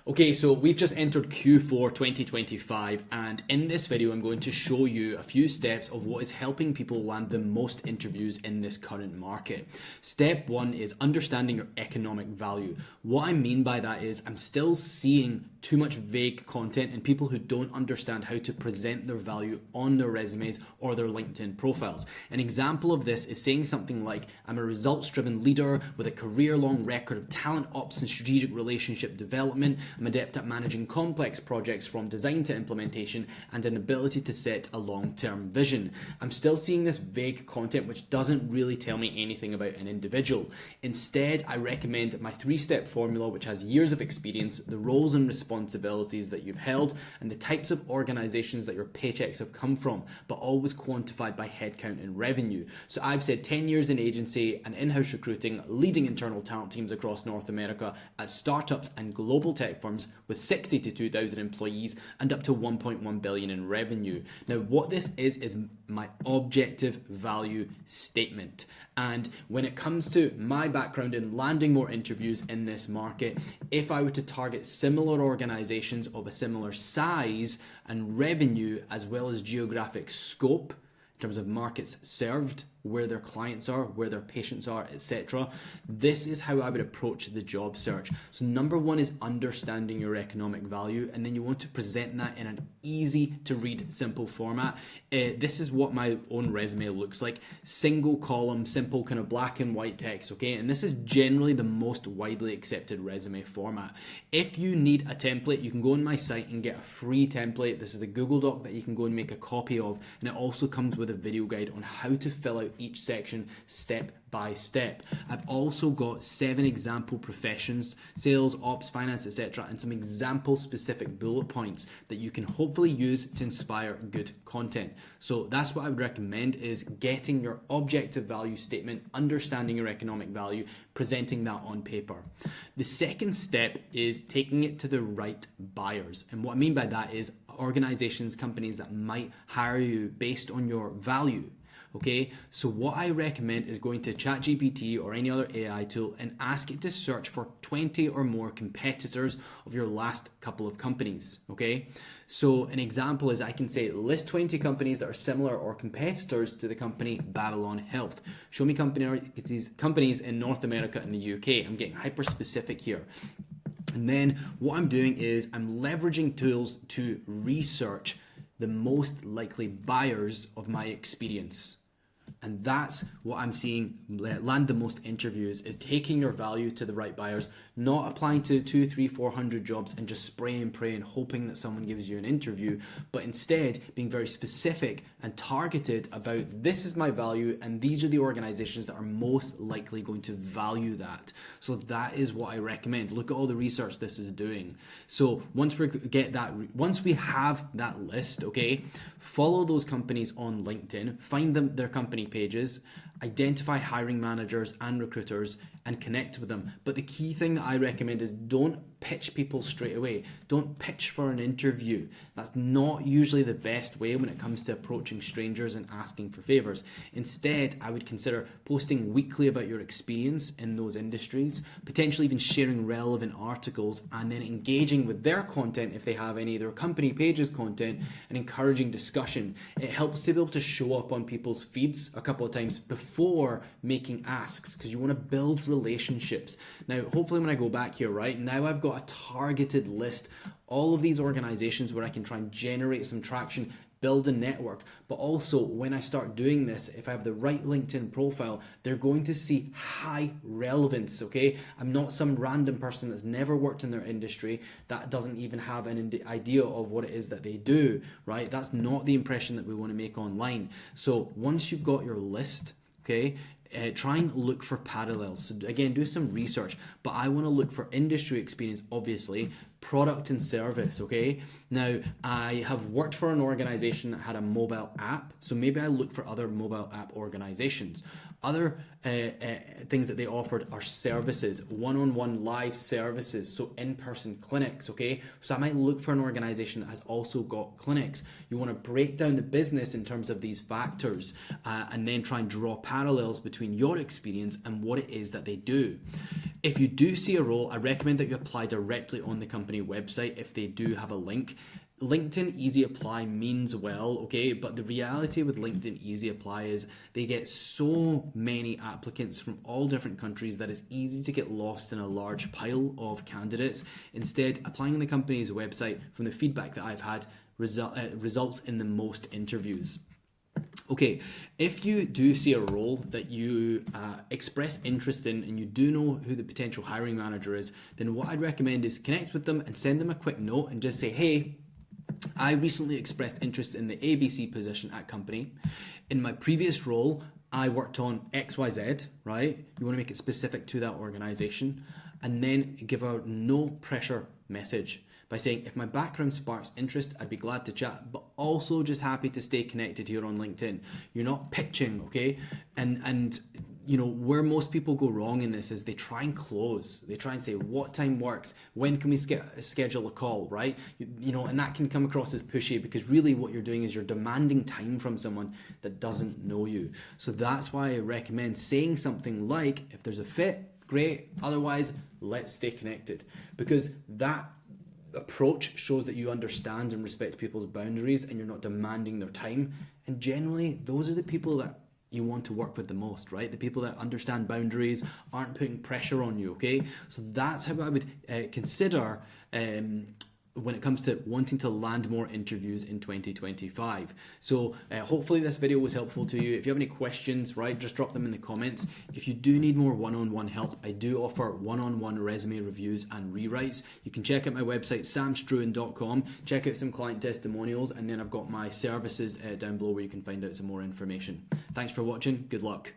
Okay, so we've just entered Q4 2025, and in this video I'm going to show you a few steps of what is helping people land the most interviews in this current market. Step one is understanding your economic value. What I mean by that is I'm still seeing too much vague content and people who don't understand how to present their value on their resumes or their LinkedIn profiles. An example of this is saying something like, I'm a results-driven leader with a career-long record of talent ops and strategic relationship development. I'm adept at managing complex projects from design to implementation and an ability to set a long-term vision. I'm still seeing this vague content which doesn't really tell me anything about an individual. Instead, I recommend my three-step formula, which has years of experience, the roles and responsibilities that you've held, and the types of organizations that your paychecks have come from, but always quantified by headcount and revenue. So I've said 10 years in agency and in-house recruiting, leading internal talent teams across North America at startups and global tech firms with 60 to 2,000 employees and up to 1.1 billion in revenue. Now, what this is my objective value statement. And when it comes to my background in landing more interviews in this market, if I were to target similar organizations of a similar size and revenue, as well as geographic scope, in terms of markets served, where their clients are, where their patients are, etc. This is how I would approach the job search. So number one is understanding your economic value, and then you want to present that in an easy to read, simple format. This is what my own resume looks like. Single column, simple kind of black and white text, okay? And this is generally the most widely accepted resume format. If you need a template, you can go on my site and get a free template. This is a Google Doc that you can go and make a copy of, and it also comes with a video guide on how to fill out each section step by step. I've also got 7 example professions, sales, ops, finance, etc., and some example specific bullet points that you can hopefully use to inspire good content. So that's what I would recommend, is getting your objective value statement, understanding your economic value, presenting that on paper. The second step is taking it to the right buyers. And what I mean by that is organizations, companies that might hire you based on your value. Okay, so what I recommend is going to ChatGPT or any other AI tool and ask it to search for 20 or more competitors of your last couple of companies. Okay, so an example is I can say list 20 companies that are similar or competitors to the company Babylon Health. Show me companies in North America and the UK. I'm getting hyper specific here. And then what I'm doing is I'm leveraging tools to research the most likely buyers of my experience. And that's what I'm seeing land the most interviews, is taking your value to the right buyers, not applying to 200, 300, 400 jobs and just spray and pray and hoping that someone gives you an interview, but instead being very specific and targeted about, this is my value and these are the organizations that are most likely going to value that. So that is what I recommend. Look at all the research this is doing. So once we have that list, okay, follow those companies on LinkedIn, find their company pages, identify hiring managers and recruiters and connect with them. But the key thing that I recommend is don't pitch people straight away. Don't pitch for an interview. That's not usually the best way when it comes to approaching strangers and asking for favors. Instead, I would consider posting weekly about your experience in those industries, potentially even sharing relevant articles, and then engaging with their content if they have any of their company pages content, and encouraging discussion. It helps to be able to show up on people's feeds a couple of times before making asks, because you want to build relationships. Now, hopefully when I go back here, right, now I've got a targeted list, all of these organizations where I can try and generate some traction, build a network. But also when I start doing this, if I have the right LinkedIn profile, they're going to see high relevance, okay? I'm not some random person that's never worked in their industry, that doesn't even have an idea of what it is that they do, right? That's not the impression that we want to make online. So once you've got your list, okay, try and look for parallels. So again, do some research, but I want to look for industry experience, obviously, product and service, okay? Now, I have worked for an organization that had a mobile app, so maybe I look for other mobile app organizations. Other things that they offered are services, one-on-one live services, so in-person clinics, okay? So I might look for an organization that has also got clinics. You want to break down the business in terms of these factors and then try and draw parallels between between your experience and what it is that they do. If you do see a role, I recommend that you apply directly on the company website if they do have a link. LinkedIn Easy Apply means well, okay, but the reality with LinkedIn Easy Apply is they get so many applicants from all different countries that it's easy to get lost in a large pile of candidates. Instead, applying on the company's website, from the feedback that I've had, results in the most interviews. Okay, if you do see a role that you express interest in and you do know who the potential hiring manager is, then what I'd recommend is connect with them and send them a quick note and just say, hey, I recently expressed interest in the ABC position at company. In my previous role, I worked on XYZ, right? You want to make it specific to that organization, and then give a no pressure message by saying, if my background sparks interest, I'd be glad to chat, but also just happy to stay connected here on LinkedIn. You're not pitching, okay? And you know, where most people go wrong in this is they try and close. They try and say, what time works? When can we schedule a call, right? You know, and that can come across as pushy, because really what you're doing is you're demanding time from someone that doesn't know you. So that's why I recommend saying something like, if there's a fit, great. Otherwise, let's stay connected. Because that approach shows that you understand and respect people's boundaries and you're not demanding their time. And generally, those are the people that you want to work with the most, right? The people that understand boundaries, aren't putting pressure on you, okay? So that's how I would consider when it comes to wanting to land more interviews in 2025. So hopefully this video was helpful to you. If you have any questions, right, just drop them in the comments. If you do need more one-on-one help, I do offer one-on-one resume reviews and rewrites. You can check out my website, samstruan.com, check out some client testimonials, and then I've got my services down below where you can find out some more information. Thanks for watching. Good luck.